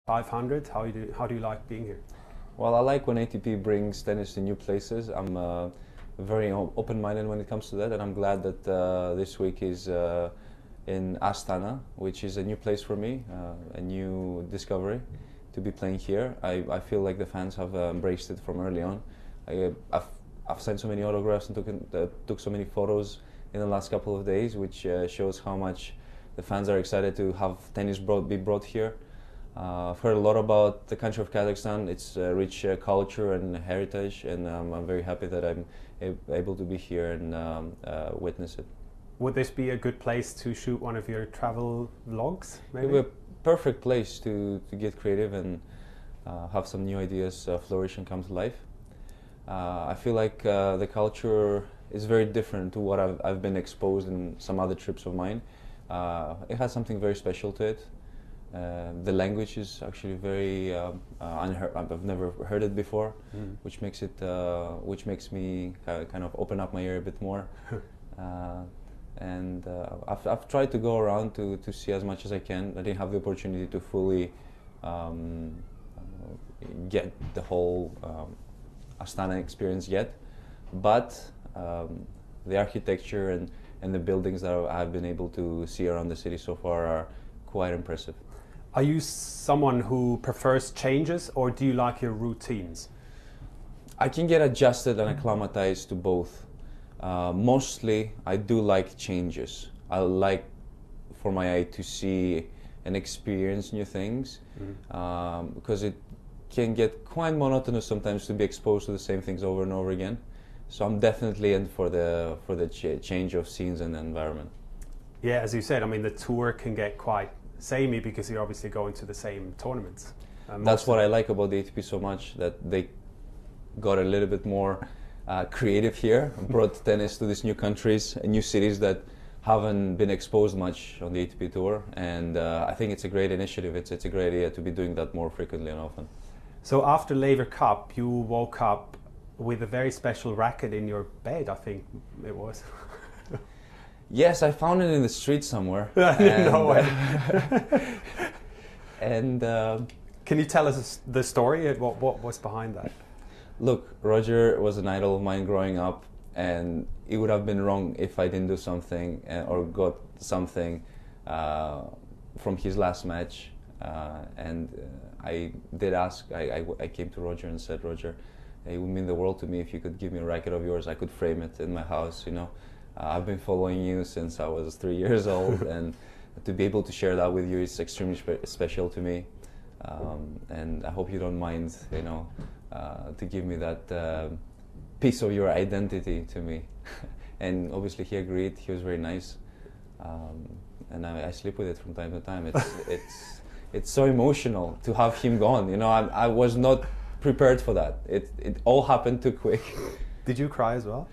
500. How do you like being here? Well, I like when ATP brings tennis to new places. I'm very open-minded when it comes to that, and I'm glad that this week is in Astana, which is a new place for me, a new discovery to be playing here. I feel like the fans have embraced it from early on. I've signed so many autographs and took so many photos in the last couple of days, which shows how much the fans are excited to have tennis be brought here. I've heard a lot about the country of Kazakhstan, its rich culture and heritage, and I'm very happy that I'm able to be here and witness it. Would this be a good place to shoot one of your travel vlogs, maybe? It would be a perfect place to get creative and have some new ideas flourish and come to life. I feel like the culture is very different to what I've been exposed in some other trips of mine. It has something very special to it. The language is actually very unheard. I've never heard it before, which makes me kind of open up my ear a bit more. I've tried to go around to see as much as I can. I didn't have the opportunity to fully get the whole Astana experience yet, but the architecture and the buildings that I've been able to see around the city so far are quite impressive. Are you someone who prefers changes, or do you like your routines? I can get adjusted and acclimatized to both. Mostly, I do like changes. I like for my eye to see and experience new things, because it can get quite monotonous sometimes to be exposed to the same things over and over again. So I'm definitely in for the change of scenes and environment. Yeah, as you said, I mean, the tour can get quite samey because you're obviously going to the same tournaments. That's what I like about the ATP so much, that they got a little bit more creative here, brought tennis to these new countries and new cities that haven't been exposed much on the ATP tour, and I think it's a great initiative. It's a great idea to be doing that more frequently and often. So after Laver Cup, you woke up with a very special racket in your bed, I think it was. Yes, I found it in the street somewhere. No way. And can you tell us the story? What was behind that? Look, Roger was an idol of mine growing up, and it would have been wrong if I didn't do something or got something from his last match. I did ask. I came to Roger and said, Roger, it would mean the world to me if you could give me a racket of yours. I could frame it in my house, you know. I've been following you since I was 3 years old, and to be able to share that with you is extremely special to me. And I hope you don't mind, you know, to give me that piece of your identity to me. And obviously he agreed. He was very nice, and I sleep with it from time to time. It's so emotional to have him gone. You know, I was not prepared for that. It all happened too quick. Did you cry as well?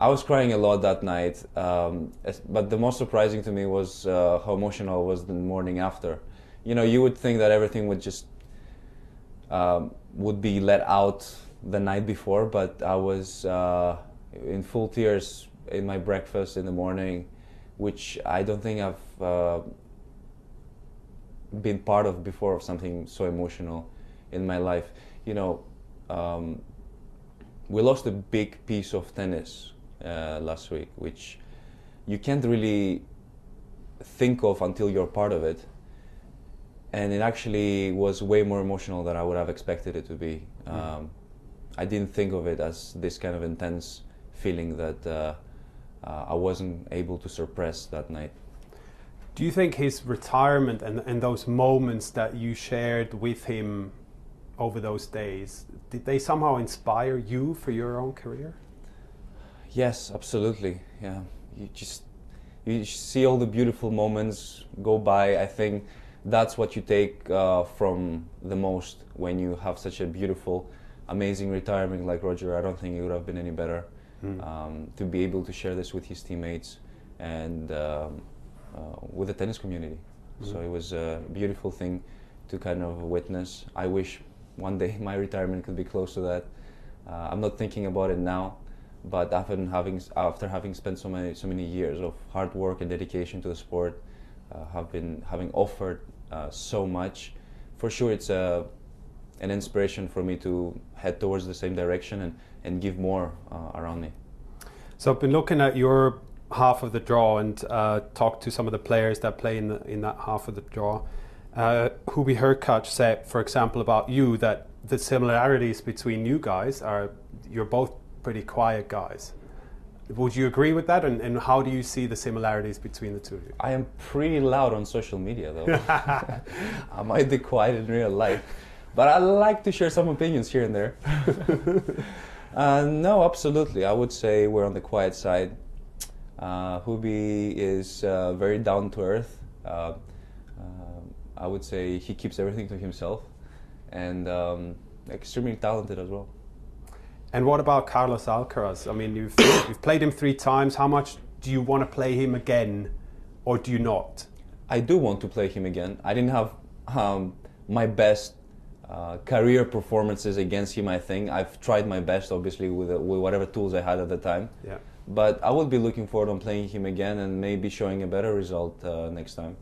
I was crying a lot that night, but the most surprising to me was how emotional I was the morning after. You know, you would think that everything would just would be let out the night before, but I was in full tears in my breakfast in the morning, which I don't think I've been part of before, of something so emotional in my life. You know, we lost a big piece of tennis last week, which you can't really think of until you're part of it, and it actually was way more emotional than I would have expected it to be. I didn't think of it as this kind of intense feeling that I wasn't able to suppress that night. Do you think his retirement and those moments that you shared with him over those days, did they somehow inspire you for your own career? Yes, absolutely. Yeah, you see all the beautiful moments go by. I think that's what you take from the most when you have such a beautiful, amazing retirement like Roger. I don't think it would have been any better to be able to share this with his teammates and with the tennis community. So it was a beautiful thing to kind of witness. I wish one day my retirement could be close to that. I'm not thinking about it now, but after having spent so many years of hard work and dedication to the sport, having offered so much for sure it's an inspiration for me to head towards the same direction and give more around me. So I've been looking at your half of the draw and talked to some of the players that play in that half of the draw. Hurkacz said, for example, about you that the similarities between you guys are you're both pretty quiet guys. Would you agree with that? And how do you see the similarities between the two of you? I am pretty loud on social media, though. I might be quiet in real life, but I like to share some opinions here and there. No, absolutely. I would say we're on the quiet side. Hubi is very down to earth. I would say he keeps everything to himself, and extremely talented as well. And what about Carlos Alcaraz? I mean, you've played him 3 times. How much do you want to play him again, or do you not? I do want to play him again. I didn't have my best career performances against him, I think. I've tried my best, obviously, with whatever tools I had at the time. Yeah. But I would be looking forward on playing him again and maybe showing a better result next time.